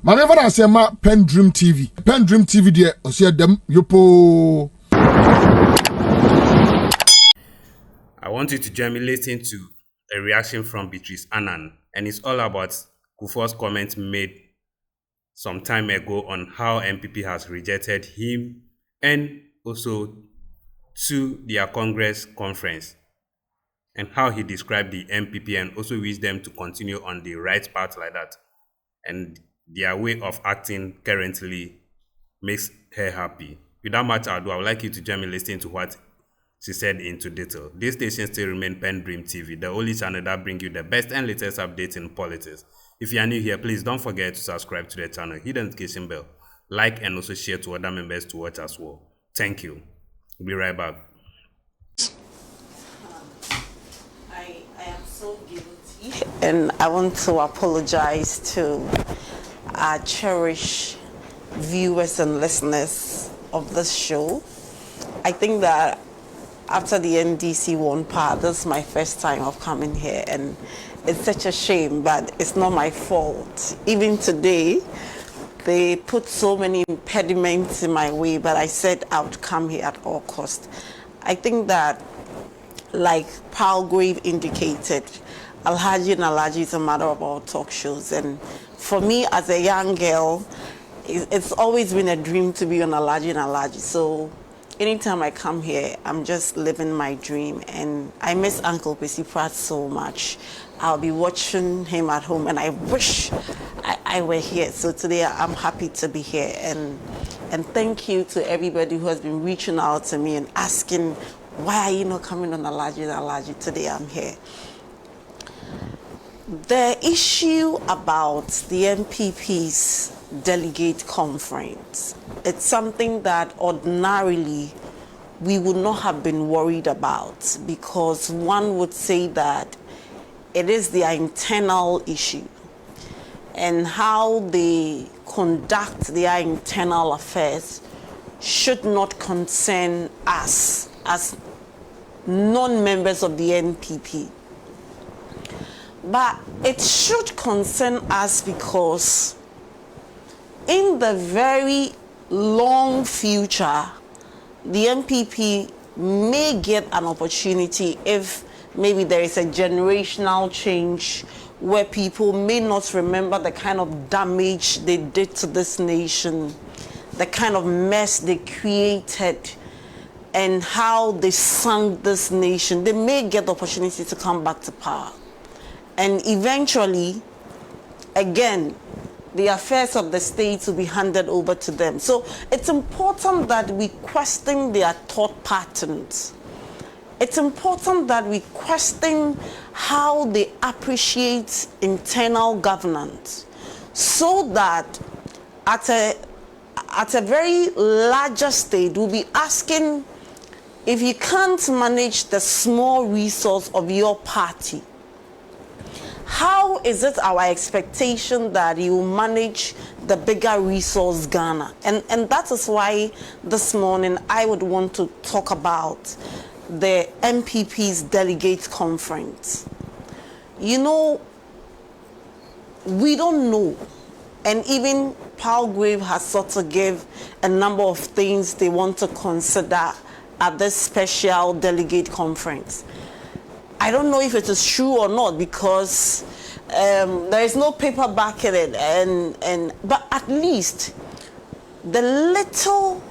Manever I say ma PENDREAM TV. PENDREAM TV there, I see them yopo. I want you to join me listen to a reaction from Beatrice Annan, and it's all about Kuffour's comment made some time ago on how MPP has rejected him and also to their Congress conference, and how he described the MPP and also wished them to continue on the right path like that. And their way of acting currently makes her happy. Without much ado, I would like you to join me listening to what she said into detail. This station still remains PENDREAM TV, the only channel that brings you the best and latest updates in politics. If you are new here, please don't forget to subscribe to the channel, hit the notification bell, like, and also share to other members to watch as well. Thank you. We'll be right back. I am so guilty, and I want to apologize to our cherished viewers and listeners of this show. I think that after the NDC won part, this is my first time of coming here, and it's such a shame, but it's not my fault. Even today, they put so many impediments in my way, but I said I would come here at all costs. I think that, like Palgrave indicated, Alhaji and Alhaji is a matter of all talk shows, and for me as a young girl, it's always been a dream to be on Alhaji and Alhaji. So anytime I come here, I'm just living my dream, and I miss Uncle Kwesi Pratt so much. I'll be watching him at home, and I wish I were here. So today I'm happy to be here, and thank you to everybody who has been reaching out to me and asking, why are you not coming on Alhaji and Alhaji? Today I'm here. The issue about the MPP's delegate conference, it's something that ordinarily we would not have been worried about, because one would say that it is their internal issue, and how they conduct their internal affairs should not concern us as non-members of the NPP. But it should concern us because in the very long future, the MPP may get an opportunity if maybe there is a generational change where people may not remember the kind of damage they did to this nation, the kind of mess they created, and how they sunk this nation. They may get the opportunity to come back to power. And eventually, again, the affairs of the state will be handed over to them. So it's important that we question their thought patterns. It's important that we question how they appreciate internal governance, so that at a very larger stage, we'll be asking, if you can't manage the small resource of your party, how is it our expectation that you will manage the bigger resource Ghana? And that is why this morning I would want to talk about the MPP's delegate conference. You know, we don't know, and even Palgrave has sort of give a number of things they want to consider at this special delegate conference. I don't know if it is true or not, because there is no paper backing it, but at least the little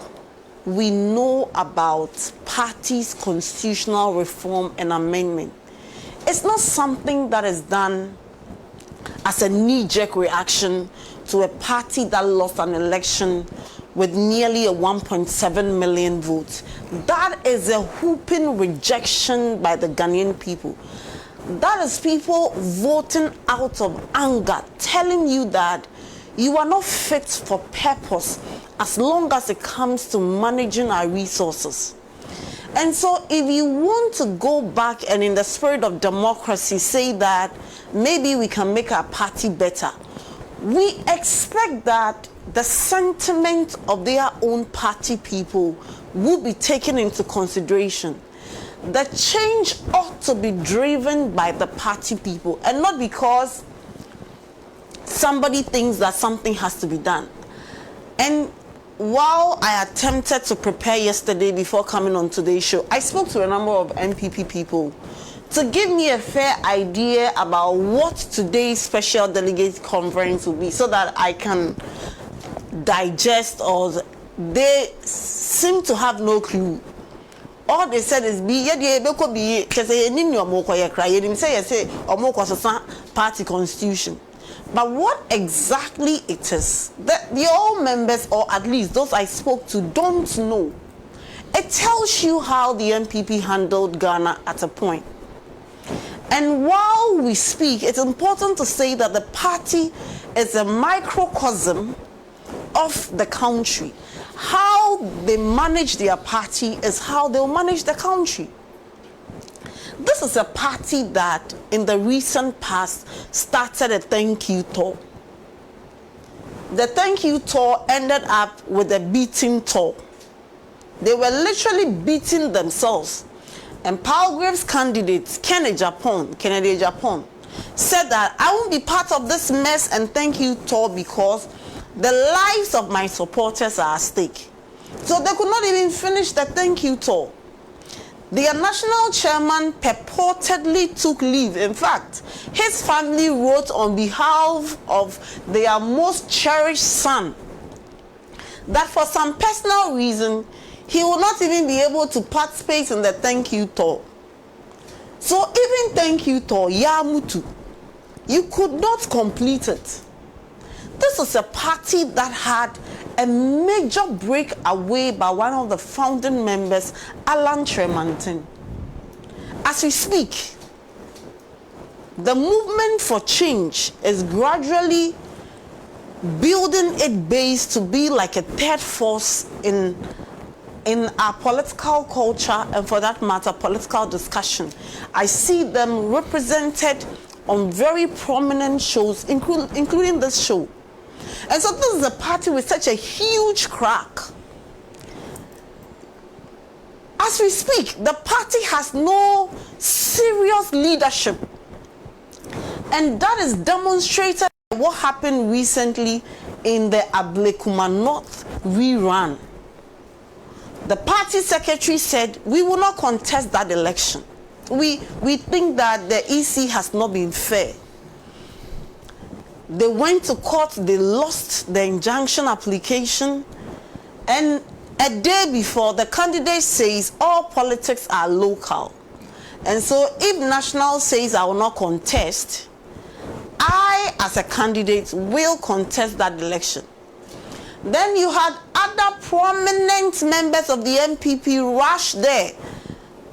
we know about party's constitutional reform and amendment, it's not something that is done as a knee-jerk reaction to a party that lost an election with nearly a 1.7 million votes. That is a whooping rejection by the Ghanaian people. That is people voting out of anger, telling you that you are not fit for purpose as long as it comes to managing our resources. And so if you want to go back and in the spirit of democracy say that maybe we can make our party better, we expect that the sentiment of their own party people will be taken into consideration. The change ought to be driven by the party people, and not because somebody thinks that something has to be done. And while I attempted to prepare yesterday before coming on today's show, I spoke to a number of MPP people to give me a fair idea about what today's special delegate conference will be, so that I can digest, or they seem to have no clue. All they said is party constitution. But what exactly it is, that the all members, or at least those I spoke to, don't know. It tells you how the MPP handled Ghana at a point. And while we speak, it's important to say that the party is a microcosm of the country. How they manage their party is how they'll manage the country. This is a party that in the recent past started a thank you tour. The thank you tour ended up with a beating tour. They were literally beating themselves. And Palgrave's candidate, Kennedy Japan, said that I won't be part of this mess and thank you tour because the lives of my supporters are at stake. So they could not even finish the thank you tour. Their national chairman purportedly took leave. In fact, his family wrote on behalf of their most cherished son that for some personal reason, he will not even be able to participate in the thank you tour. So even thank you tour, Yamutu, you could not complete it. This is a party that had a major breakaway by one of the founding members, Alan Tremantin. As we speak, the movement for change is gradually building its base to be like a third force in our political culture, and for that matter, political discussion. I see them represented on very prominent shows, including this show. And so this is a party with such a huge crack. As we speak, the party has no serious leadership. And that is demonstrated by what happened recently in the Ablekuma North rerun. The party secretary said, we will not contest that election. We think that the EC has not been fair. They went to court, they lost the injunction application, and a day before, the candidate says all politics are local. And so if National says I will not contest, I, as a candidate, will contest that election. Then you had other prominent members of the MPP rush there.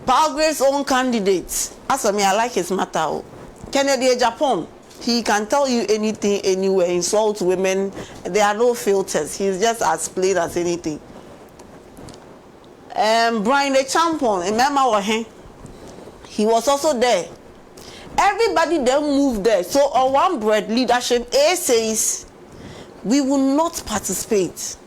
Palgrave's own candidates. As for me, I like his matter. Kennedy Japan. He can tell you anything, anywhere, insult women. There are no filters. He's just as plain as anything. Brian the Champion, remember he was also there. Everybody then moved there. So on one bread leadership, A says, we will not participate.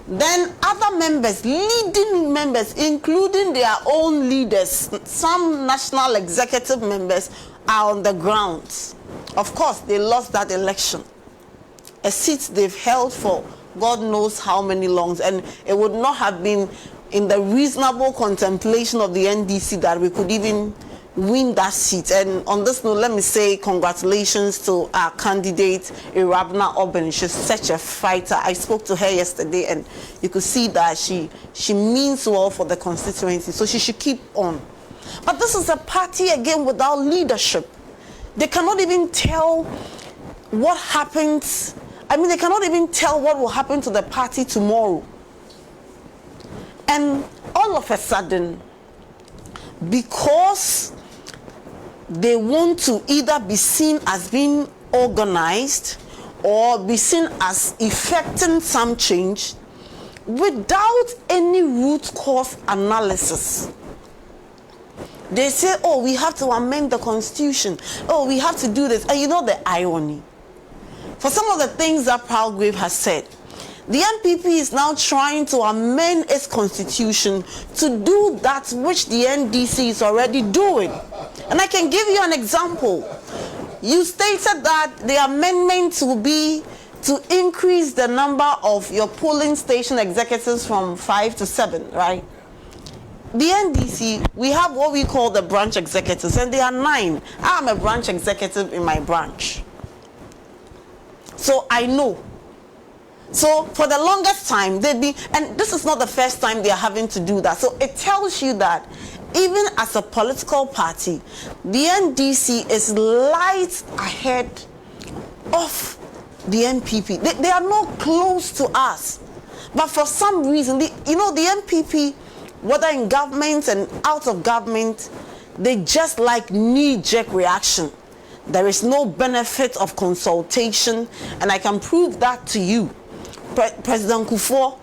Then other members, leading members, including their own leaders, some national executive members, are on the ground. Of course, they lost that election. A seat they've held for God knows how many longs, and it would not have been in the reasonable contemplation of the NDC that we could even win that seat. And on this note, let me say congratulations to our candidate, Irabna Oben. She's such a fighter. I spoke to her yesterday, and you could see that she means well for the constituency, so she should keep on. But this is a party, again, without leadership. They cannot even tell what happens. I mean, they cannot even tell what will happen to the party tomorrow. And all of a sudden, because they want to either be seen as being organized or be seen as effecting some change without any root cause analysis. They say, oh, we have to amend the constitution. Oh, we have to do this. And you know the irony. For some of the things that Palgrave has said, the MPP is now trying to amend its constitution to do that which the NDC is already doing. And I can give you an example. You stated that the amendment will be to increase the number of your polling station executives from 5 to 7, right? The NDC, we have what we call the branch executives, and they are 9. I'm a branch executive in my branch. So I know. So for the longest time, they've been, and this is not the first time they are having to do that. So it tells you that even as a political party, the NDC is light ahead of the MPP. They are not close to us. But for some reason, the MPP, whether in government and out of government, they just like knee-jerk reaction. There is no benefit of consultation, and I can prove that to you. President Kuffour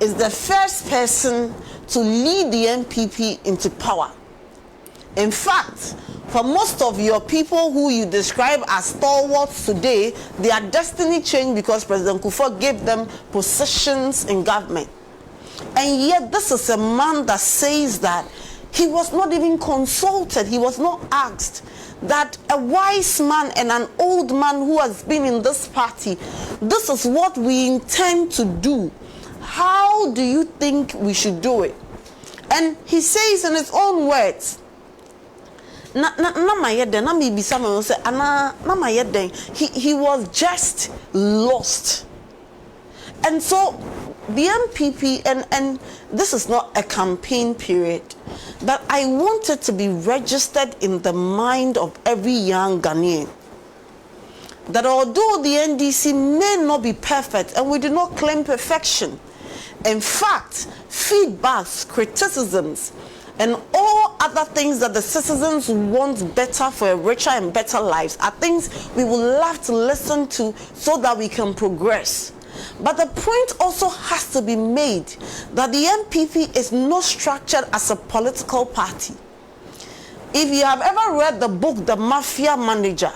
is the first person to lead the MPP into power. In fact, for most of your people who you describe as stalwarts today, their destiny changed because President Kuffour gave them positions in government. And yet this is a man that says that he was not even consulted, he was not asked, that a wise man and an old man who has been in this party, this is what we intend to do. How do you think we should do it? And he says in his own words, he was just lost. And so the MPP, and this is not a campaign period, but I want it to be registered in the mind of every young Ghanaian that although the NDC may not be perfect, and we do not claim perfection, in fact, feedbacks, criticisms, and all other things that the citizens want better for a richer and better lives are things we would love to listen to so that we can progress. But the point also has to be made that the MPP is not structured as a political party. If you have ever read the book The Mafia Manager,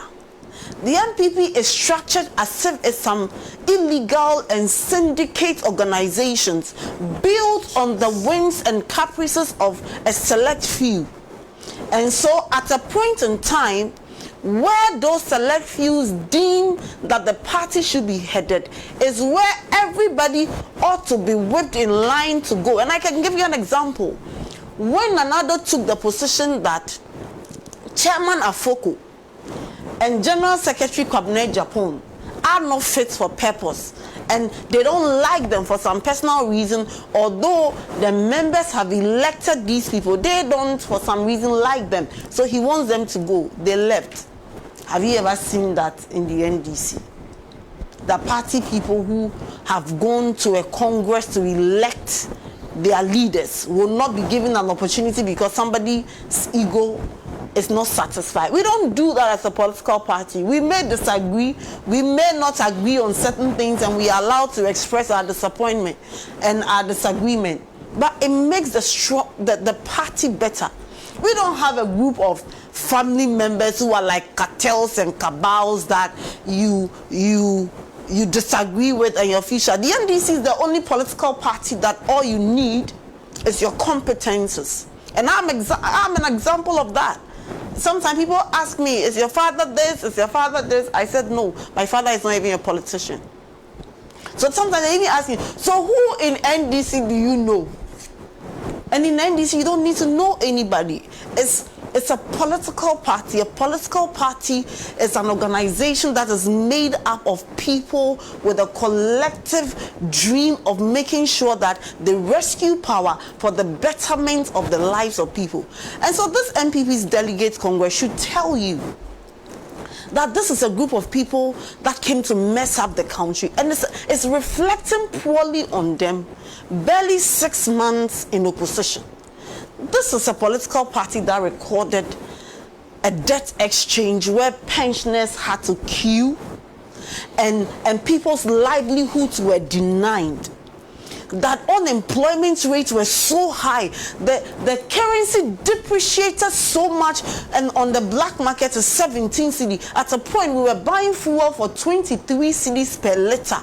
the MPP is structured as if it's some illegal and syndicate organizations built on the whims and caprices of a select few. And so at a point in time, where those select few deem that the party should be headed is where everybody ought to be whipped in line to go. And I can give you an example. When Nana took the position that Chairman Afoko and General Secretary Cabinet Japan are not fit for purpose, and they don't like them for some personal reason, although the members have elected these people, they don't for some reason like them, so he wants them to go. They left. Have you ever seen that in the NDC? The party people who have gone to a congress to elect their leaders will not be given an opportunity because somebody's ego is not satisfied. We don't do that as a political party. We may disagree, we may not agree on certain things, and we are allowed to express our disappointment and our disagreement. But it makes the party better. We don't have a group of family members who are like cartels and cabals that you disagree with and your future. The NDC is the only political party that all you need is your competences. And I'm an example of that. Sometimes people ask me, is your father this? Is your father this? I said, no, my father is not even a politician. So sometimes they even ask me, so who in NDC do you know? And in NDC, you don't need to know anybody. It's a political party. A political party is an organization that is made up of people with a collective dream of making sure that they rescue power for the betterment of the lives of people. And so this MPP's Delegate Congress should tell you that this is a group of people that came to mess up the country, and it's reflecting poorly on them. Barely 6 months in opposition. This is a political party that recorded a debt exchange where pensioners had to queue and people's livelihoods were denied. That unemployment rates were so high, the currency depreciated so much, and on the black market is 17 cedi. At a point we were buying fuel for 23 cedis per liter.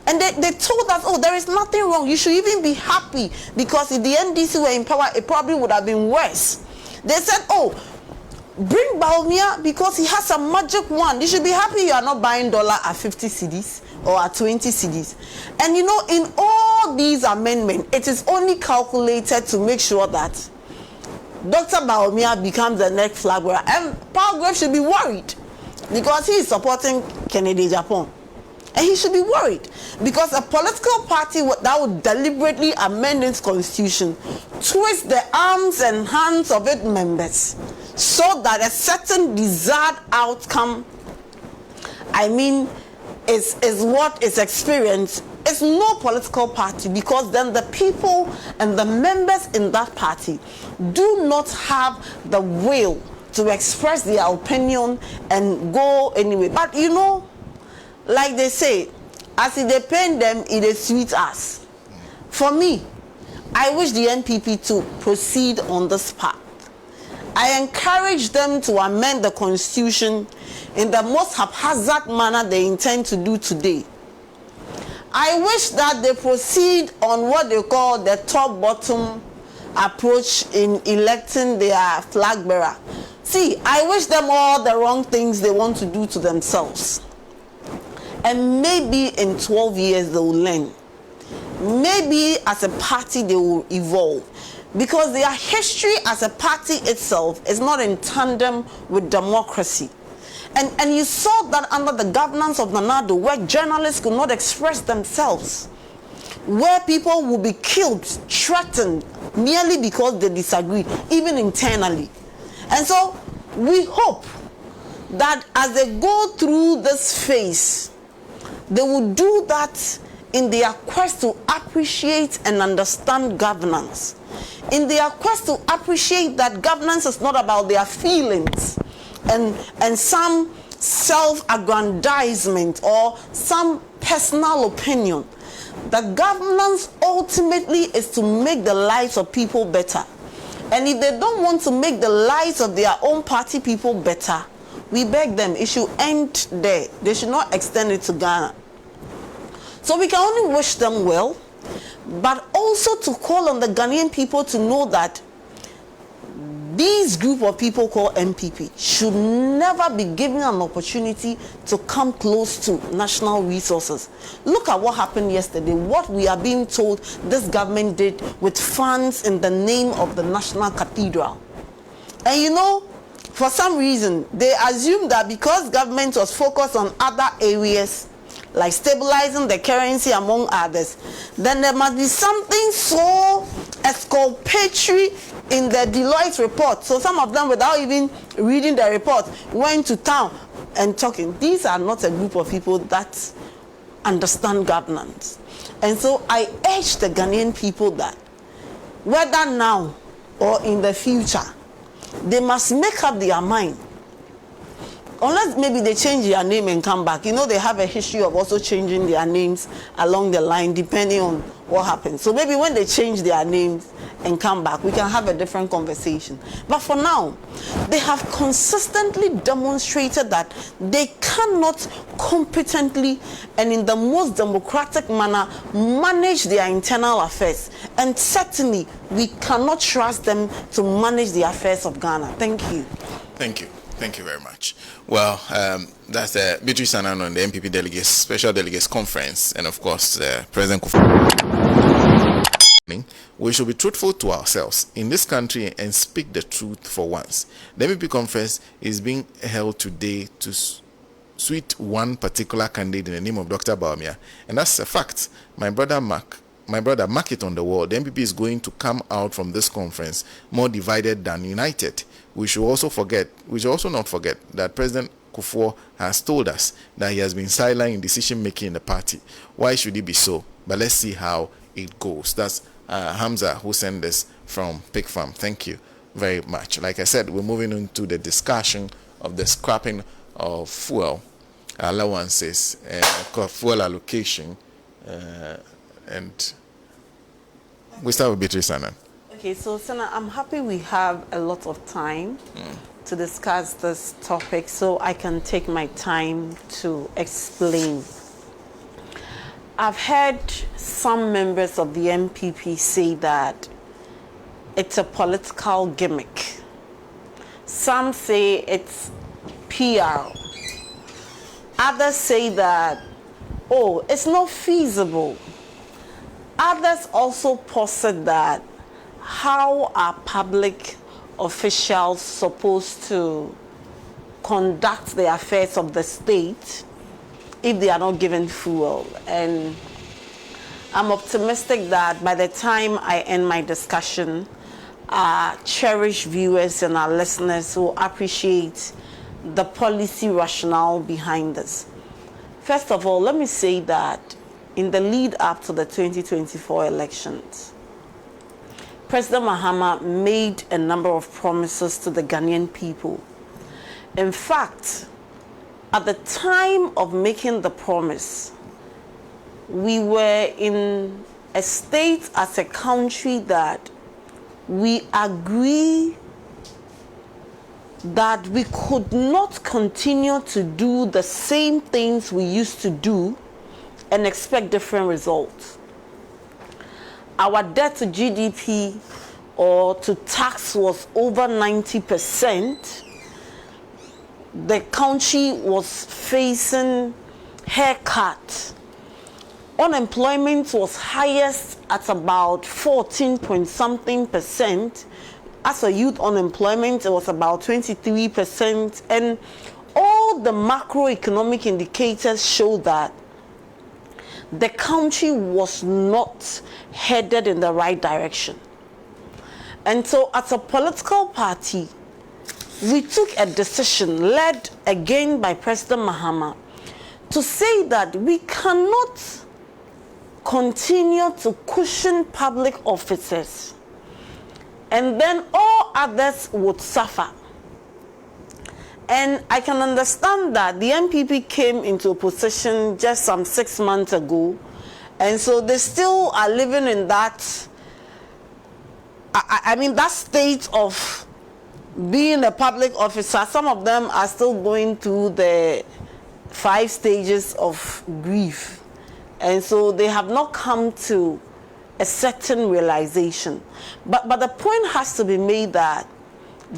And they told us, oh, there is nothing wrong. You should even be happy because if the NDC were in power, it probably would have been worse. They said, oh, Bring Bawumia because he has a magic wand. You should be happy you are not buying dollar at 50 cedis or at 20 cedis. And you know, in all these amendments, it is only calculated to make sure that Dr. Bawumia becomes the next flag bearer. And Palgrave should be worried because he is supporting Kennedy Japan. And he should be worried because a political party that would deliberately amend its constitution, twist the arms and hands of its members so that a certain desired outcome, is what is experienced. It's no political party because then the people and the members in that party do not have the will to express their opinion and go anyway. But you know, like they say, as it depends them, it is sweet us. For me, I wish the NPP to proceed on this path. I encourage them to amend the constitution in the most haphazard manner they intend to do today. I wish that they proceed on what they call the top-bottom approach in electing their flag bearer. See, I wish them all the wrong things they want to do to themselves. And maybe in 12 years they will learn. Maybe as a party they will evolve. Because their history as a party itself is not in tandem with democracy. And you saw that under the governance of Nana, where journalists could not express themselves, where people will be killed, threatened, merely because they disagree, even internally. And so we hope that as they go through this phase, they will do that in their quest to appreciate and understand governance. In their quest to appreciate that governance is not about their feelings and some self-aggrandizement or some personal opinion. That governance ultimately is to make the lives of people better. And if they don't want to make the lives of their own party people better, we beg them, it should end there. They should not extend it to Ghana. So we can only wish them well, but also to call on the Ghanaian people to know that these group of people called MPP should never be given an opportunity to come close to national resources. Look at what happened yesterday, what we are being told this government did with funds in the name of the National Cathedral. And you know, for some reason, they assume that because government was focused on other areas, like stabilizing the currency among others, then there must be something so exculpatory in the Deloitte report. So some of them, without even reading the report, went to town and talking. These are not a group of people that understand governance. And so I urge the Ghanaian people that whether now or in the future, they must make up their mind. Unless maybe they change their name and come back. You know, they have a history of also changing their names along the line depending on what happens. So maybe when they change their names and come back, we can have a different conversation. But for now, they have consistently demonstrated that they cannot competently and in the most democratic manner manage their internal affairs. And certainly, we cannot trust them to manage the affairs of Ghana. Thank you. Thank you. Thank you very much. Well, that's Beatrice Annan on the MPP Delegates, Special Delegates Conference, and of course, President Kuffour. We should be truthful to ourselves in this country and speak the truth for once. The MPP Conference is being held today to suit one particular candidate in the name of Dr. Bawumia, and that's a fact. My brother, mark it on the wall. The MPP is going to come out from this conference more divided than united. We should also not forget that President Kuffour has told us that he has been silent in decision making in the party. Why should it be so? But let's see how it goes. That's Hamza who sent this from Pig Farm. Thank you very much. Like I said, we're moving on to the discussion of the scrapping of fuel allowances and fuel allocation. And we start with Beatrice Annan. Okay, so Sana, I'm happy we have a lot of time to discuss this topic, so I can take my time to explain. I've heard some members of the MPP say that it's a political gimmick. Some say it's PR. Others say that, oh, it's not feasible. Others also posit that, how are public officials supposed to conduct the affairs of the state if they are not given fuel? And I'm optimistic that by the time I end my discussion, our cherished viewers and our listeners will appreciate the policy rationale behind this. First of all, let me say that in the lead up to the 2024 elections, President Mahama made a number of promises to the Ghanaian people. In fact, at the time of making the promise, we were in a state as a country that we agree that we could not continue to do the same things we used to do and expect different results. Our debt to GDP or to tax was over 90%. The country was facing haircut. Unemployment was highest at about 14-point-something%. As for youth unemployment, it was about 23%. And all the macroeconomic indicators show that the country was not headed in the right direction. And so as a political party, we took a decision, led again by President Mahama, to say that we cannot continue to cushion public officers and then all others would suffer. And I can understand that the MPP came into a position just some 6 months ago, and so they still are living in that, I mean, that state of being a public officer. Some of them are still going through the 5 stages of grief, and so they have not come to a certain realization. But the point has to be made that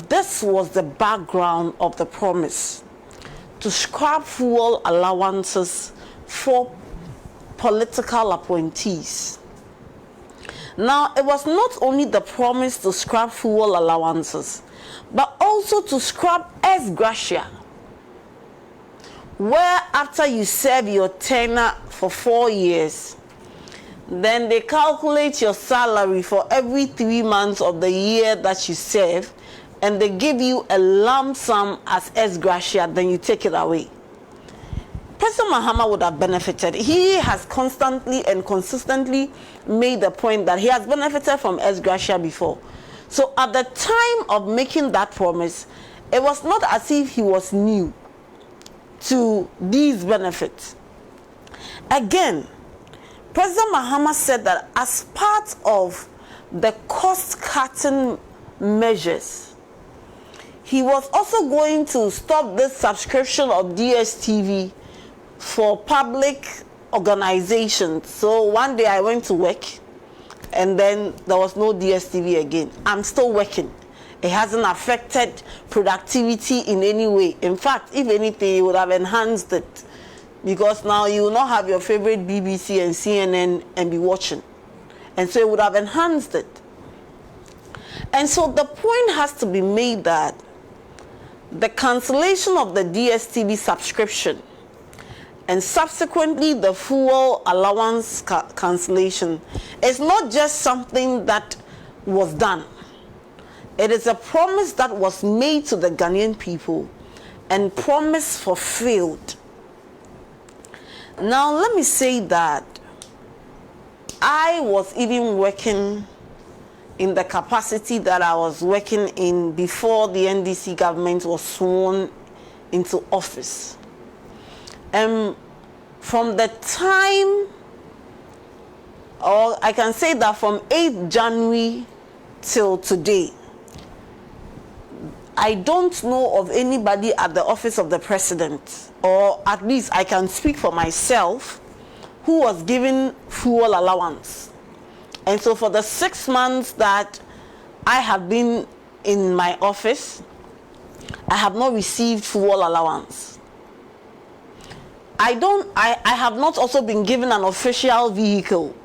this was the background of the promise to scrap fuel allowances for political appointees. Now, it was not only the promise to scrap fuel allowances, but also to scrap ex gratia, where after you serve your tenure for 4 years, then they calculate your salary for every 3 months of the year that you serve, and they give you a lump sum as ex gratia, then you take it away. President Mahama would have benefited. He has constantly and consistently made the point that he has benefited from ex gratia before. So at the time of making that promise, it was not as if he was new to these benefits. Again, President Mahama said that as part of the cost-cutting measures, he was also going to stop this subscription of DSTV for public organizations. So one day I went to work, and then there was no DSTV again. I'm still working. It hasn't affected productivity in any way. In fact, if anything, it would have enhanced it, because now you will not have your favorite BBC and CNN and be watching. And so it would have enhanced it. And so the point has to be made that the cancellation of the DSTV subscription and subsequently the fuel allowance cancellation is not just something that was done. It is a promise that was made to the Ghanaian people, and promise fulfilled. Now, let me say that I was even working in the capacity that I was working in before the NDC government was sworn into office. From the time, or I can say that from 8th January till today, I don't know of anybody at the office of the president, or at least I can speak for myself, who was given fuel allowance. And so for the 6 months that I have been in my office, I have not received fuel allowance. I have not also been given an official vehicle,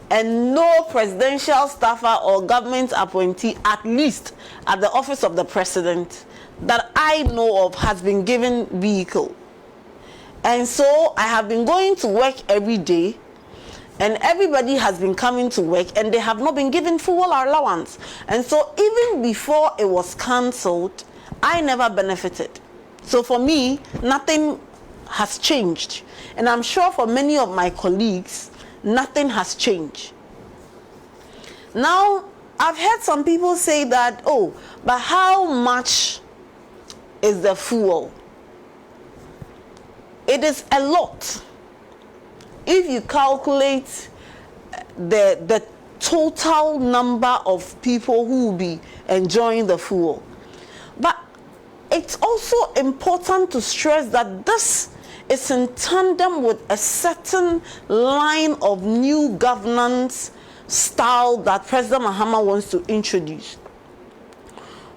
and no presidential staffer or government appointee, at least at the office of the president, that I know of has been given vehicle. And so I have been going to work every day, and everybody has been coming to work, and they have not been given fuel allowance. And so even before it was cancelled, I never benefited. So for me, nothing has changed. And I'm sure for many of my colleagues, nothing has changed. Now, I've heard some people say that, oh, but how much is the fuel? It is a lot. If you calculate the total number of people who will be enjoying the fuel. But it's also important to stress that this is in tandem with a certain line of new governance style that President Mahama wants to introduce.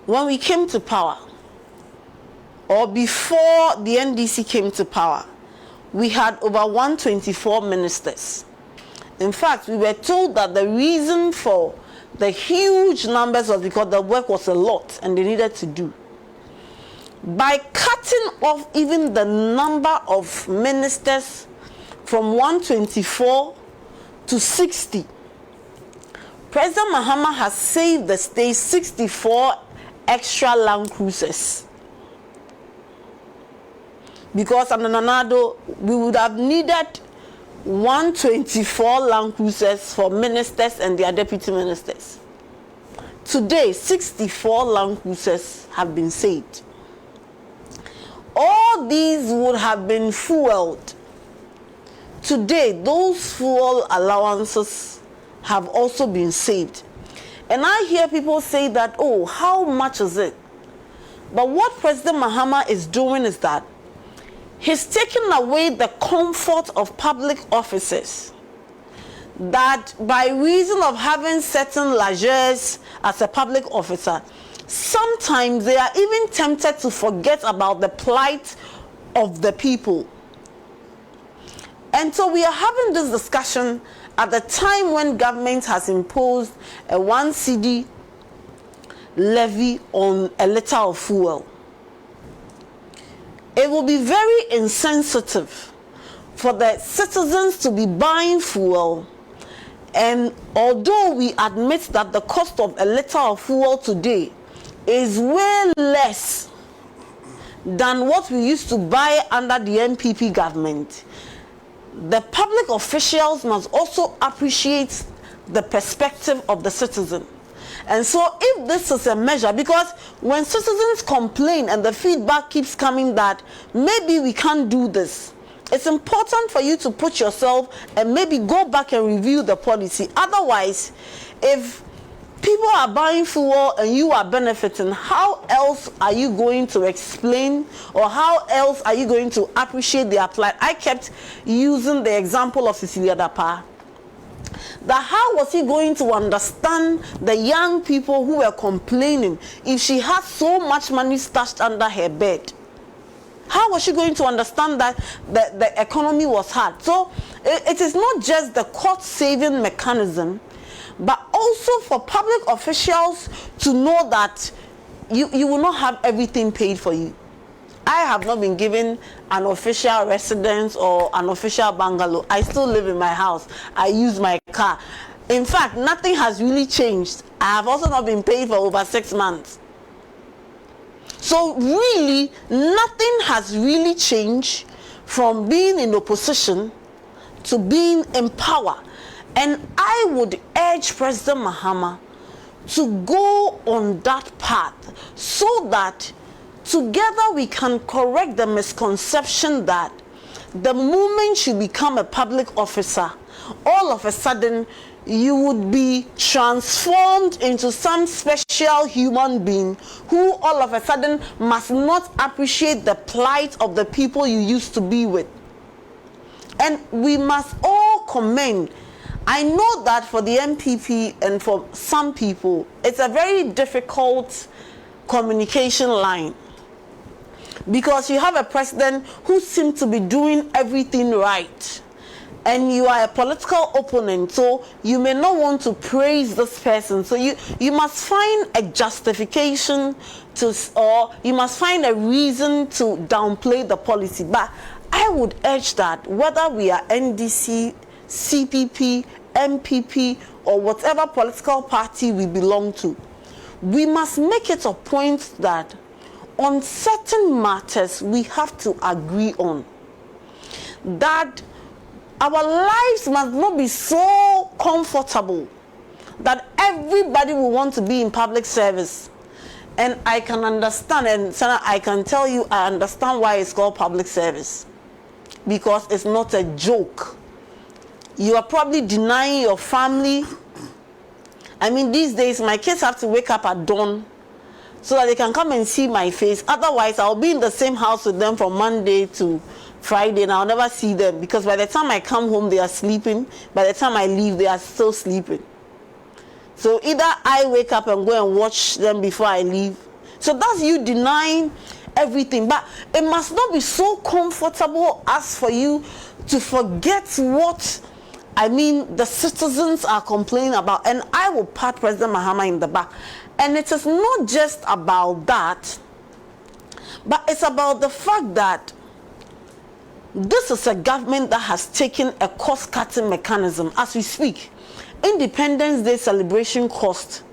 When we came to power, or before the NDC came to power, we had over 124 ministers. In fact, we were told that the reason for the huge numbers was because the work was a lot and they needed to do. By cutting off even the number of ministers from 124 to 60, President Mahama has saved the state 64 extra Land Cruisers. Because under Nanado, we would have needed 124 Land Cruisers for ministers and their deputy ministers. Today, 64 Land Cruisers have been saved. All these would have been fueled. Today, those fuel allowances have also been saved. And I hear people say that, oh, how much is it? But what President Mahama is doing is that he's taking away the comfort of public offices, that by reason of having certain largesse as a public officer, sometimes they are even tempted to forget about the plight of the people. And so we are having this discussion at the time when government has imposed a 1 cedi levy on a litre of fuel. It will be very insensitive for the citizens to be buying fuel, and although we admit that the cost of a litre of fuel today is way less than what we used to buy under the NPP government, the public officials must also appreciate the perspective of the citizen. And so if this is a measure, because when citizens complain and the feedback keeps coming that maybe we can't do this, it's important for you to put yourself and maybe go back and review the policy. Otherwise, if people are buying fuel and you are benefiting, how else are you going to explain, or how else are you going to appreciate the apply? I kept using the example of Cecilia Dapa. That how was he going to understand the young people who were complaining if she had so much money stashed under her bed? How was she going to understand that the economy was hard? So it is not just the cost-saving mechanism, but also for public officials to know that you will not have everything paid for you. I have not been given an official residence or an official bungalow. I still live in my house. I use my car. In fact, nothing has really changed. I have also not been paid for over 6 months. So really, nothing has really changed from being in opposition to being in power. And I would urge President Mahama to go on that path so that together we can correct the misconception that the moment you become a public officer, all of a sudden you would be transformed into some special human being who all of a sudden must not appreciate the plight of the people you used to be with. And we must all commend. I know that for the MPP and for some people, it's a very difficult communication line. because you have a president who seems to be doing everything right, and you are a political opponent, so you may not want to praise this person. So you must find a justification or you must find a reason to downplay the policy. But I would urge that whether we are NDC, CPP, MPP, or whatever political party we belong to, we must make it a point that on certain matters we have to agree on. That our lives must not be so comfortable that everybody will want to be in public service. And I can understand, and Sana, I can tell you, I understand why it's called public service. Because it's not a joke. You are probably denying your family. I mean, these days, my kids have to wake up at dawn so that they can come and see my face. Otherwise, I'll be in the same house with them from Monday to Friday, and I'll never see them. Because by the time I come home, they are sleeping. By the time I leave, they are still sleeping. So either I wake up and go and watch them before I leave. So that's you denying everything. But it must not be so comfortable as for you to forget what, I mean, the citizens are complaining about. And I will pat President Mahama in the back. And it is not just about that, but it's about the fact that this is a government that has taken a cost-cutting mechanism. As we speak, Independence Day celebration cost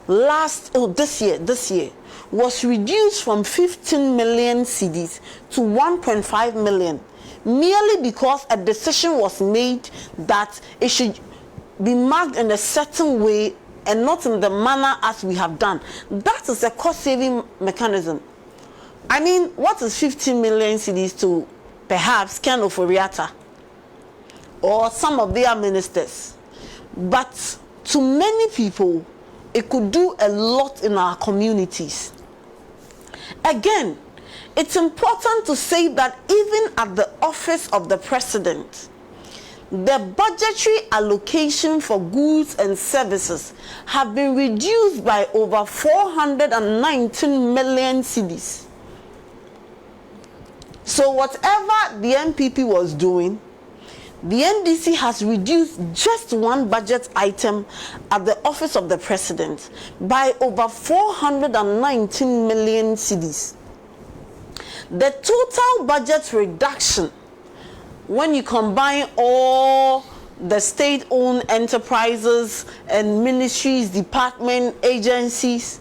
this year was reduced from 15 million cedis to 1.5 million, merely because a decision was made that it should be marked in a certain way and not in the manner as we have done. That is a cost-saving mechanism. I mean, what is 15 million cedis to perhaps Ken Oforiatta or some of their ministers? But to many people, it could do a lot in our communities. Again, it's important to say that even at the office of the president, the budgetary allocation for goods and services have been reduced by over 419 million cedis. So whatever the MPP was doing, the NDC has reduced just one budget item at the office of the president by over 419 million cedis. The total budget reduction, when you combine all the state-owned enterprises and ministries, departments, agencies,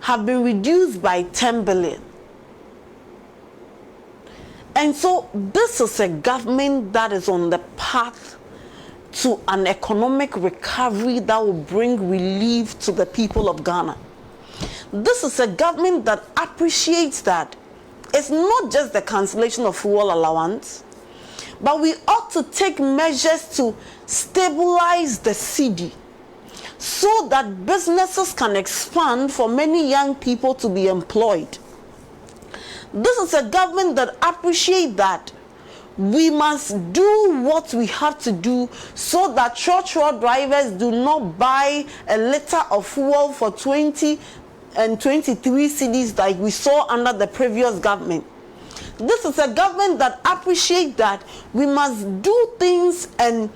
have been reduced by 10 billion. And so this is a government that is on the path to an economic recovery that will bring relief to the people of Ghana. This is a government that appreciates that it's not just the cancellation of fuel allowance, but we ought to take measures to stabilize the cedi so that businesses can expand for many young people to be employed. This is a government that appreciates that we must do what we have to do so that trotro drivers do not buy a liter of fuel for 20 and 23 cedis like we saw under the previous government. This is a government that appreciates that we must do things and,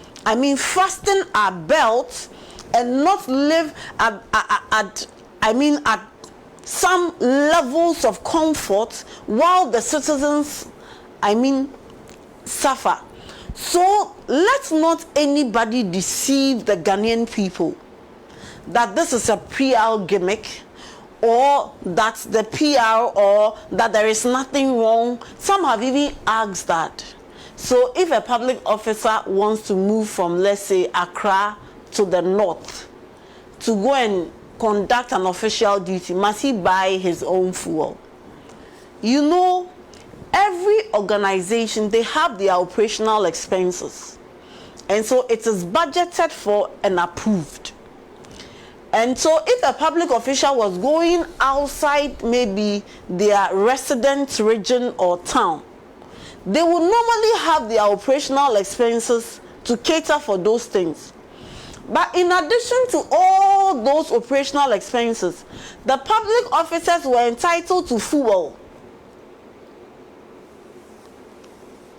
fasten our belts and not live at some levels of comfort while the citizens, suffer. So let's not anybody deceive the Ghanaian people that this is a PR gimmick, or that the PR, or that there is nothing wrong. Some have even asked that. So if a public officer wants to move from, let's say, Accra to the north to go and conduct an official duty, must he buy his own fuel? You know, every organization, they have their operational expenses. And so it is budgeted for and approved. And so if a public official was going outside maybe their residence region or town, they would normally have their operational expenses to cater for those things. But in addition to all those operational expenses, the public officers were entitled to fuel.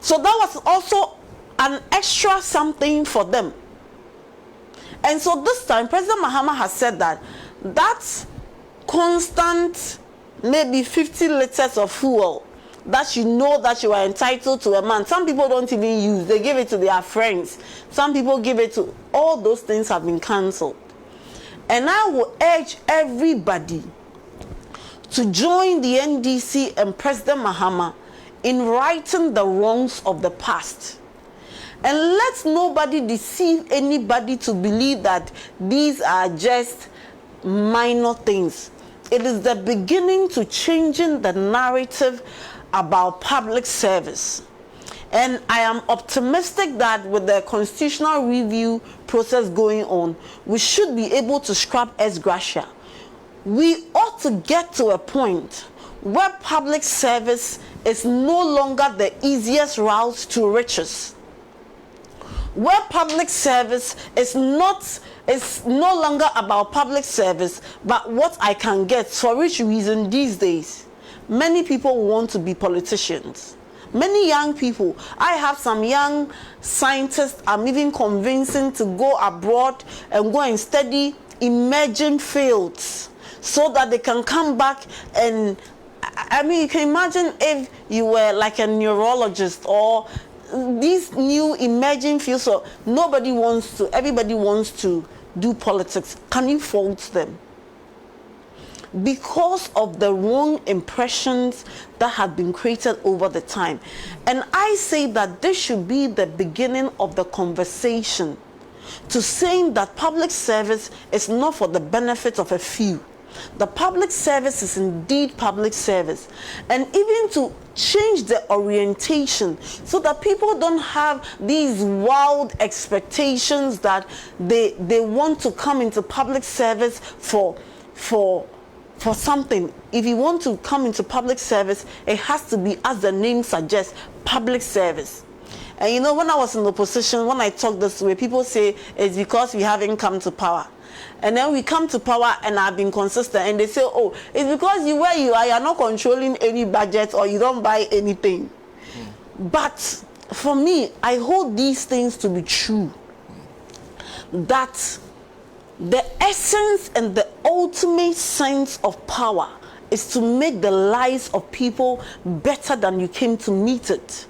So that was also an extra something for them. And so this time, President Mahama has said that constant, maybe 50 liters of fuel that you know that you are entitled to a month. Some people don't even use. They give it to their friends. Some people give it to... All those things have been cancelled. And I will urge everybody to join the NDC and President Mahama in righting the wrongs of the past. And let nobody deceive anybody to believe that these are just minor things. It is the beginning to changing the narrative about public service. And I am optimistic that with the constitutional review process going on, we should be able to scrap ex gratia. We ought to get to a point where public service is no longer the easiest route to riches. Where public service is no longer about public service, but what I can get. For which reason these days, many people want to be politicians. Many young people, I have some young scientists I'm even convincing to go abroad and go and study emerging fields so that they can come back. And I mean, you can imagine if you were like a neurologist or these new emerging fields. So everybody wants to do politics. Can you fault them? Because of the wrong impressions that have been created over the time. And I say that this should be the beginning of the conversation to saying that public service is not for the benefit of a few. The public service is indeed public service. And even to change the orientation so that people don't have these wild expectations that they want to come into public service for something. If you want to come into public service, it has to be, as the name suggests, public service. And you know, when I was in opposition, when I talk this way, people say it's because we haven't come to power. And then we come to power and I've been consistent, and they say, oh, it's because where you are, you're not controlling any budget or you don't buy anything. But for me, I hold these things to be true. That the essence and the ultimate sense of power is to make the lives of people better than you came to meet it.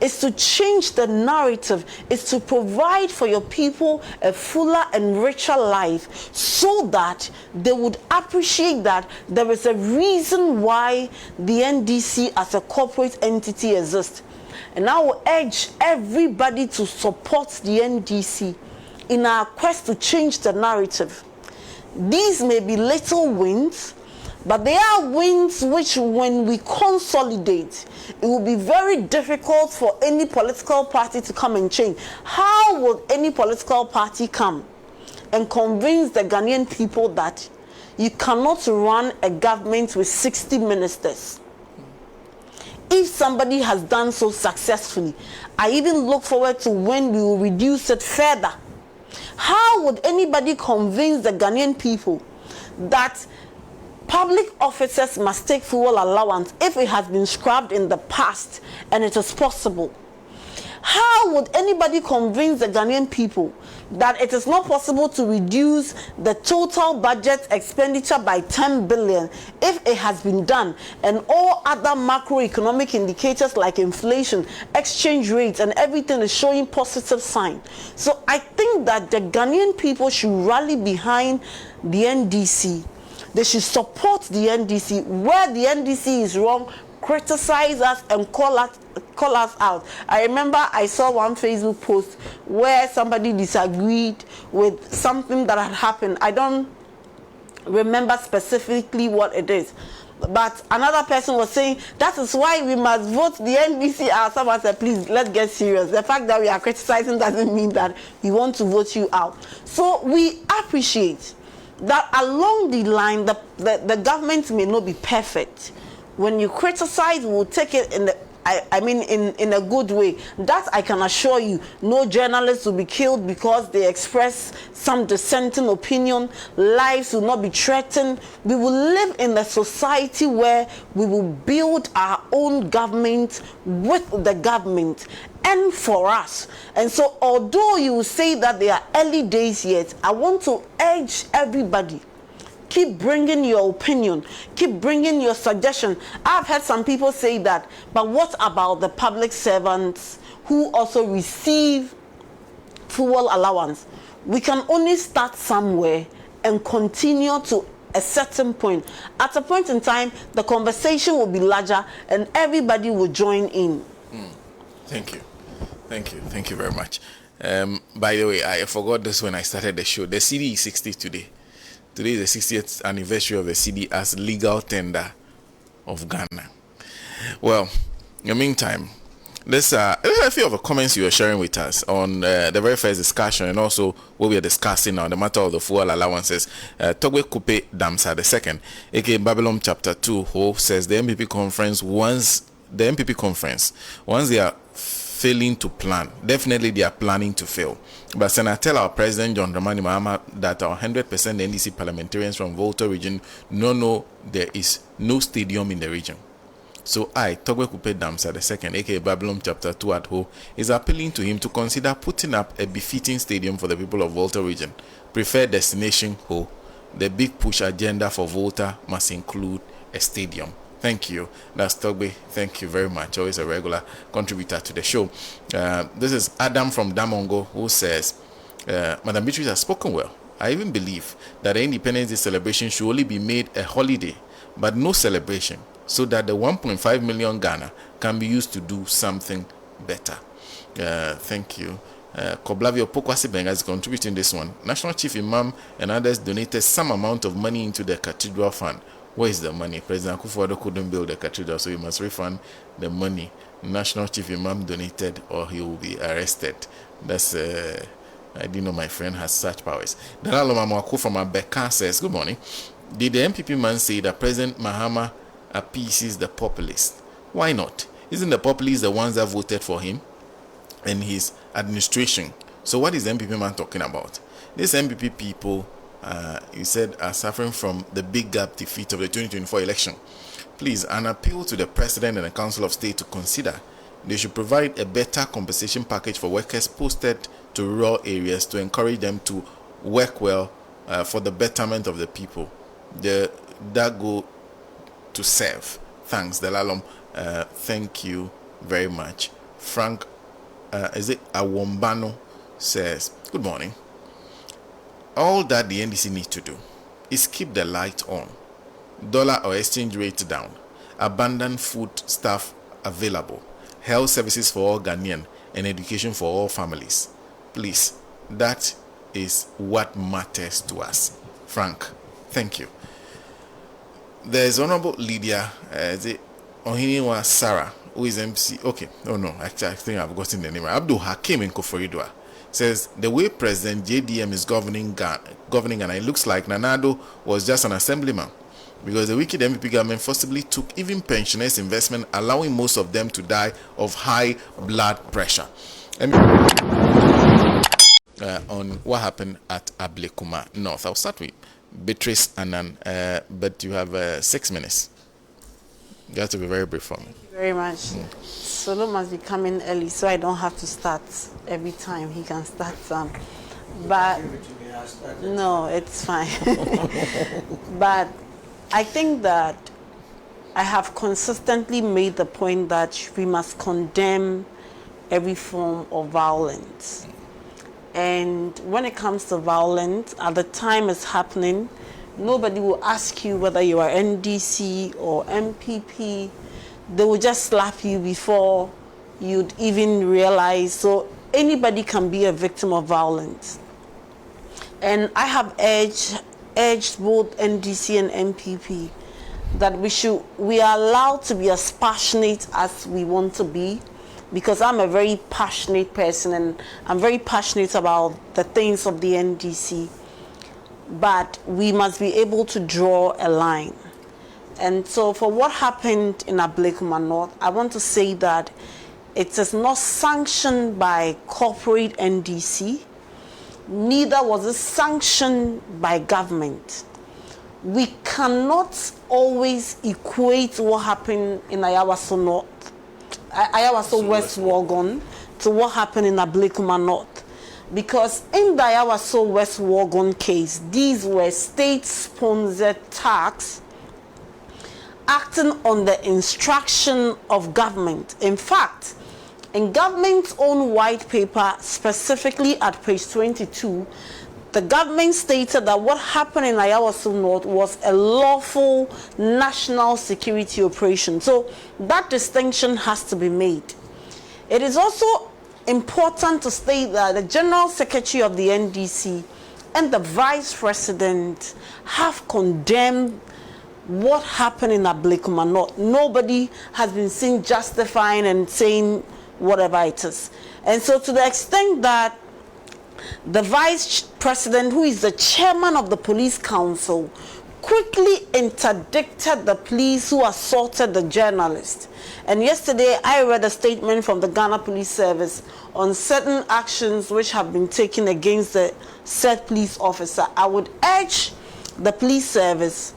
It's to change the narrative. It's to provide for your people a fuller and richer life so that they would appreciate that there is a reason why the NDC as a corporate entity exists. And I will urge everybody to support the NDC in our quest to change the narrative. These may be little wins, but they are wins which, when we consolidate, it will be very difficult for any political party to come and change. How will any political party come and convince the Ghanaian people that you cannot run a government with 60 ministers? If somebody has done so successfully, I even look forward to when we will reduce it further. How would anybody convince the Ghanaian people that public officers must take fuel allowance if it has been scrapped in the past and it is possible? How would anybody convince the Ghanaian people that it is not possible to reduce the total budget expenditure by 10 billion if it has been done, and all other macroeconomic indicators like inflation, exchange rates, and everything is showing positive sign? So I think that the Ghanaian people should rally behind the NDC. They should support the NDC. Where the NDC is wrong, criticize us and call us out. I remember I saw one Facebook post where somebody disagreed with something that had happened. I don't remember specifically what it is, but another person was saying that is why we must vote the NDC out. Someone said, please, let's get serious. The fact that we are criticizing doesn't mean that we want to vote you out. So we appreciate that along the line, the government may not be perfect. When you criticize, we'll take it in the... I mean in a good way. That I can assure you. No journalists will be killed because they express some dissenting opinion. Lives will not be threatened. We will live in a society where we will build our own government with the government and for us. And so although you will say that they are early days yet, I want to urge everybody, keep bringing your opinion, keep bringing your suggestion. I've heard some people say that, but what about the public servants who also receive fuel allowance? We can only start somewhere and continue to a certain point. At a point in time, the conversation will be larger and everybody will join in. Thank you. Thank you very much. By the way, I forgot this when I started the show. The CD is 60 today. Today is the 60th anniversary of the CD as legal tender of Ghana. Well, in the meantime, there's a few of the comments you were sharing with us on the very first discussion, and also what we are discussing now, the matter of the fuel allowances. Togwe Kupe Damsa II, aka Babylon Chapter 2, who says the MPP conference, once they are failing to plan, definitely they are planning to fail. But I tell our President John Dramani Mahama that our 100% NDC parliamentarians from Volta region know there is no stadium in the region. So I, Togwe Kupe Damsa II, aka Babylon Chapter 2 at Ho, is appealing to him to consider putting up a befitting stadium for the people of Volta region. Preferred destination Ho. The big push agenda for Volta must include a stadium. Thank you. That's Togbe. Thank you very much. Always a regular contributor to the show. This is Adam from Damongo, who says, Madam Beatrice has spoken well. I even believe that the Independence Day celebration should only be made a holiday, but no celebration, so that the 1.5 million Ghana can be used to do something better. Thank you. Koblavio Pokwasi Benga is contributing this one. National Chief Imam and others donated some amount of money into the cathedral fund. Where is the money? President Kuffour couldn't build a cathedral, so he must refund the money National Chief Imam donated, or he will be arrested. That's I didn't know my friend has such powers. Dalalo Mamwaku from Abeka says, good morning. Did the MPP man say that President Mahama appeases the populace? Why not? Isn't the populace the ones that voted for him and his administration? So what is the MPP man talking about? These MPP people, he said, are suffering from the big gap defeat of the 2024 election. Please, an appeal to the President and the Council of State to consider they should provide a better compensation package for workers posted to rural areas to encourage them to work well for the betterment of the people. That go to serve. Thanks, Dalalom. Thank you very much. Frank, is it Awombano says, good morning. All that the NDC need to do is keep the light on, dollar or exchange rate down, abundant food stuff available, health services for all Ghanaian, and education for all families. Please, that is what matters to us. Frank, thank you. There is Honorable Lydia Ohiniwa Sarah, who is MC. Okay, oh no, actually I think I've gotten the name right. Abdul Hakim in Kuffour says the way President JDM is governing Ghana, it looks like Nanado was just an assemblyman, because the wicked MPP government forcibly took even pensioners' investment, allowing most of them to die of high blood pressure. On what happened at Ablekuma North, I'll start with Beatrice Annan, but you have 6 minutes. You have to be very brief for me. Thank you very much. Solo must be coming early, so I don't have to start every time. He can start some. But no, it's fine. But I think that I have consistently made the point that we must condemn every form of violence. And when it comes to violence, at the time it's happening, nobody will ask you whether you are NDC or MPP. They will just slap you before you'd even realize. So anybody can be a victim of violence. And I have urged both NDC and MPP that we are allowed to be as passionate as we want to be, because I'm a very passionate person and I'm very passionate about the things of the NDC. But we must be able to draw a line. And so for what happened in Ablekuma North, I want to say that it is not sanctioned by corporate NDC, neither was it sanctioned by government. We cannot always equate what happened in Ayawaso West Wuogon to what happened in Ablekuma North. Because in the Ayawaso West Wuogon case, these were state-sponsored attacks acting on the instruction of government. In fact, in government's own white paper, specifically at page 22, the government stated that what happened in Ayawaso North was a lawful national security operation. So that distinction has to be made. It is also important to state that the General Secretary of the NDC and the Vice President have condemned what happened in Ablekuma North. Nobody has been seen justifying and saying whatever it is. And so to the extent that the Vice President, who is the chairman of the Police Council, quickly interdicted the police who assaulted the journalist. And yesterday I read a statement from the Ghana Police Service on certain actions which have been taken against the said police officer. I would urge the police service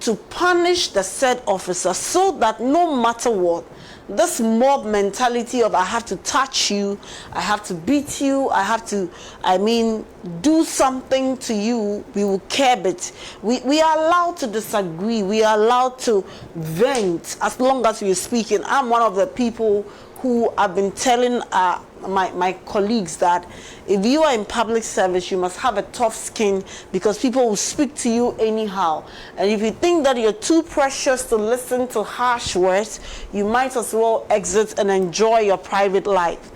to punish the said officer so that no matter what, this mob mentality of I have to touch you, I have to beat you, I have to, do something to you, we will curb it. We are allowed to disagree, we are allowed to vent as long as we are speaking. I'm one of the people who have been telling my colleagues that if you are in public service, you must have a tough skin because people will speak to you anyhow. And if you think that you're too precious to listen to harsh words, you might as well exit and enjoy your private life.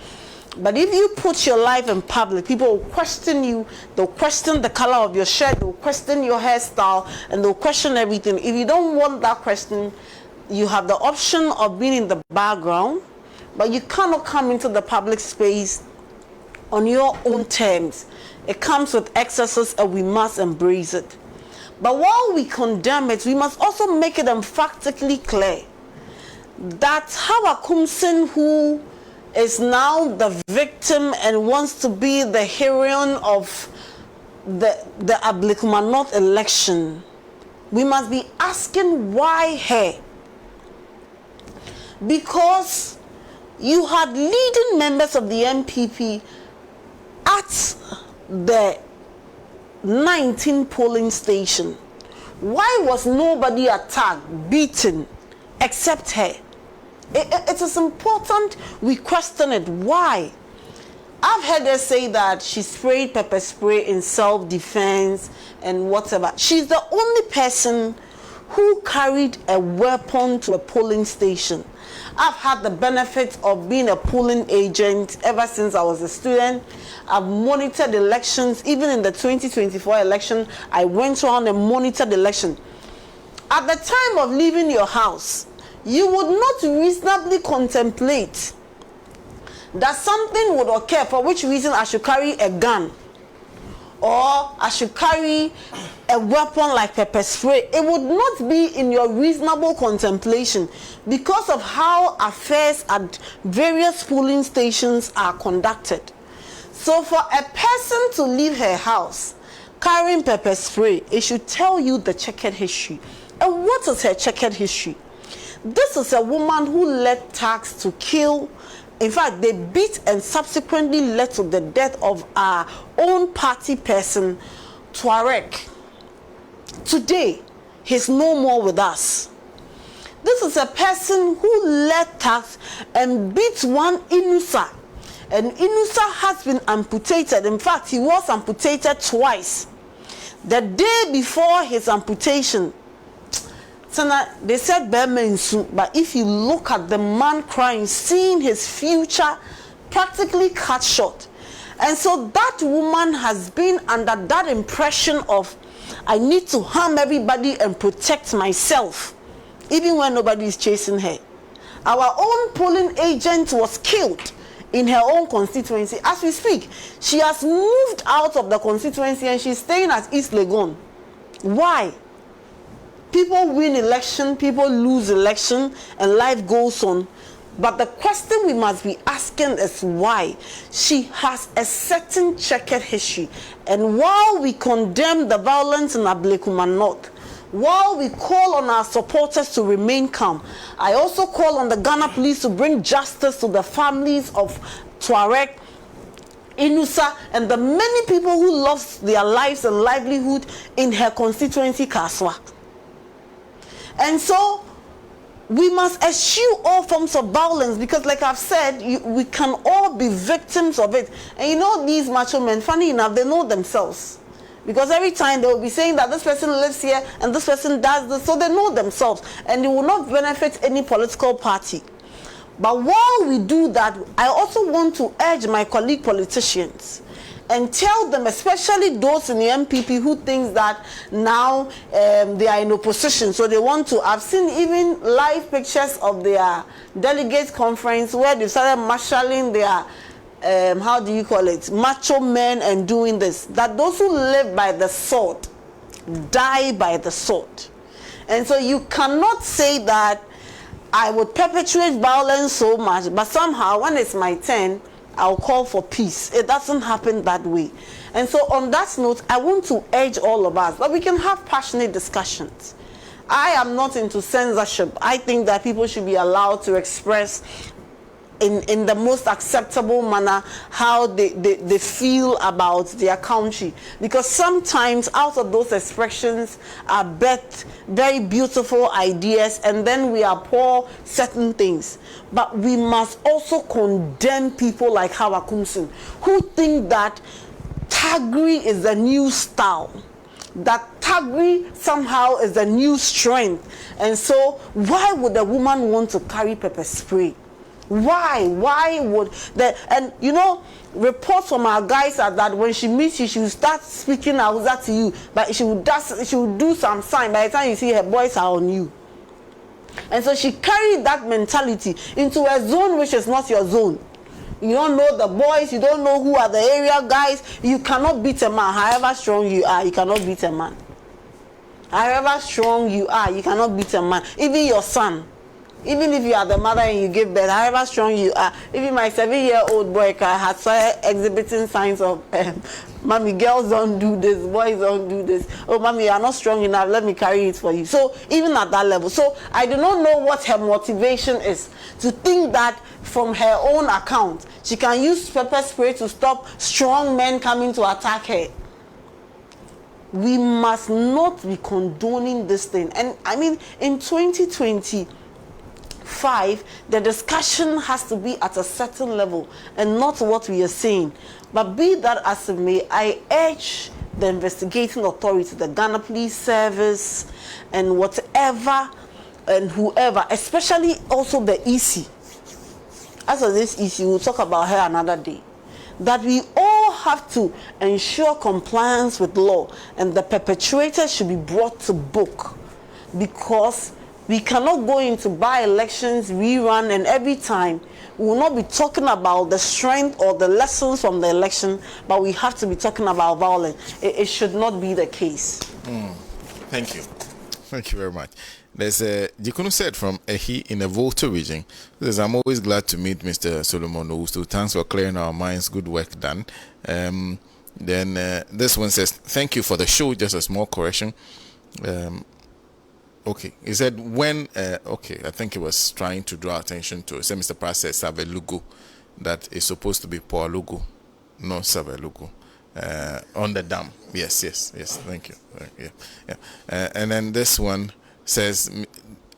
But if you put your life in public, people will question you, they'll question the color of your shirt, they'll question your hairstyle, and they'll question everything. If you don't want that question, you have the option of being in the background, but you cannot come into the public space on your own terms. It comes with excesses and we must embrace it. But while we condemn it, we must also make it emphatically clear that Hawa Kumsin, who is now the victim and wants to be the heroine of the Ablekuma North election, we must be asking why her. Because you had leading members of the MPP at the 19 polling station. Why was nobody attacked, beaten, except her? It is important we question it. Why? I've heard her say that she sprayed pepper spray in self-defense and whatever. She's the only person who carried a weapon to a polling station. I've had the benefit of being a polling agent ever since I was a student. I've monitored elections. Even in the 2024 election, I went around and monitored the election. At the time of leaving your house, you would not reasonably contemplate that something would occur for which reason I should carry a gun or I should carry a weapon like pepper spray. It would not be in your reasonable contemplation because of how affairs at various polling stations are conducted. So for a person to leave her house carrying pepper spray, it should tell you the checkered history. And what is her checkered history? This is a woman who led thugs to kill. In fact, they beat and subsequently led to the death of our own party person, Tuareg. Today, he's no more with us. This is a person who led thugs and beat one Inusa. And Inusa has been amputated. In fact, he was amputated twice. The day before his amputation, they said but if you look at the man crying, seeing his future practically cut short. And so that woman has been under that impression of, I need to harm everybody and protect myself, even when nobody is chasing her. Our own polling agent was killed in her own constituency. As we speak, she has moved out of the constituency and she's staying at East Legon. Why? people win election, people lose election, and life goes on. But the question we must be asking is why. She has a certain checkered history. And while we condemn the violence in Ablekuma North, while we call on our supporters to remain calm, I also call on the Ghana police to bring justice to the families of Tuareg, Inusa, and the many people who lost their lives and livelihood in her constituency, Kaswa. And so, we must eschew all forms of violence because, like I've said, we can all be victims of it. And you know, these macho men, funny enough, they know themselves. Because every time they will be saying that this person lives here and this person does this, so they know themselves. And it will not benefit any political party. But while we do that, I also want to urge my colleague politicians and tell them, especially those in the MPP who think that now they are in opposition, so they want to. I've seen even live pictures of their delegates conference where they started marshalling their, how do you call it, macho men and doing this. That those who live by the sword die by the sword. And so you cannot say that I would perpetuate violence so much, but somehow when it's my turn, I'll call for peace. It doesn't happen that way. And so on that note, I want to urge all of us that we can have passionate discussions. I am not into censorship. I think that people should be allowed to express in the most acceptable manner how they feel about their country. Because sometimes out of those expressions are birthed very beautiful ideas, and then we abhor certain things. But we must also condemn people like Hawa Kumsin who think that Tagri is the new style, that Tagri somehow is the new strength. And so why would a woman want to carry pepper spray? Why would that? And you know, reports from our guys are that when she meets you, she will start speaking Hausa to you, but she will do some sign. By the time you see her boys are on you. And so she carried that mentality into a zone which is not your zone. You don't know the boys, you don't know who are the area guys. You cannot beat a man. However strong you are, you cannot beat a man. However strong you are, you cannot beat a man. Even your son. Even if you are the mother and you give birth, however strong you are, even my 7-year-old boy had started exhibiting signs of, mommy, girls don't do this, boys don't do this. Oh, mommy, you are not strong enough, let me carry it for you. So even at that level. So I do not know what her motivation is to think that from her own account, she can use pepper spray to stop strong men coming to attack her. We must not be condoning this thing. And I mean, in 2025, the discussion has to be at a certain level and not what we are saying. But be that as it may, I urge the investigating authority, the Ghana Police Service, and whatever and whoever, especially also the EC. As for this issue, we'll talk about her another day. That we all have to ensure compliance with law, and the perpetrators should be brought to book, because we cannot go into by-elections, rerun, and every time we will not be talking about the strength or the lessons from the election, but we have to be talking about violence. It should not be the case. Thank you. Thank you very much. There's a Jikunu said from Ehi in the Volta region. Says, I'm always glad to meet Mr. Solomon Owusu. Thanks for clearing our minds. Good work done. Then this one says, thank you for the show. Just a small correction. Okay, he said when, okay, I think he was trying to draw attention to, say Mr. Pratt said Savelugu, that is supposed to be Poalugu, not Savelugu, on the dam. Yes, thank you. Yeah. And then this one says,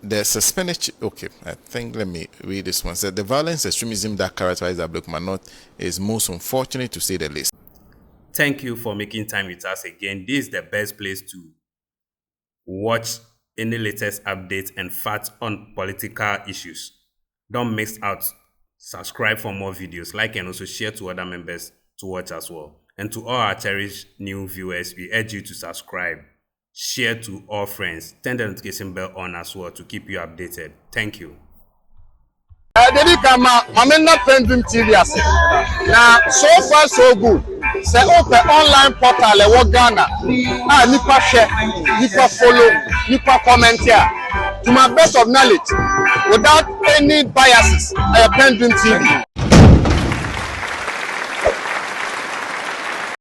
the suspended, okay, I think, let me read this one. Said the violence extremism that characterizes Ablekuma North is most unfortunate to say the least. Thank you for making time with us again. This is the best place to watch any latest updates and facts on political issues. Don't miss out. Subscribe for more videos, like and also share to other members to watch as well. And to all our cherished new viewers, we urge you to subscribe, share to all friends, turn the notification bell on as well to keep you updated. Thank you. PENDREAM TV. Now, so far so good. say open online portal e wo Ghana nipa share nipa follow nipa comment here to my best of knowledge without any biases PENDREAM TV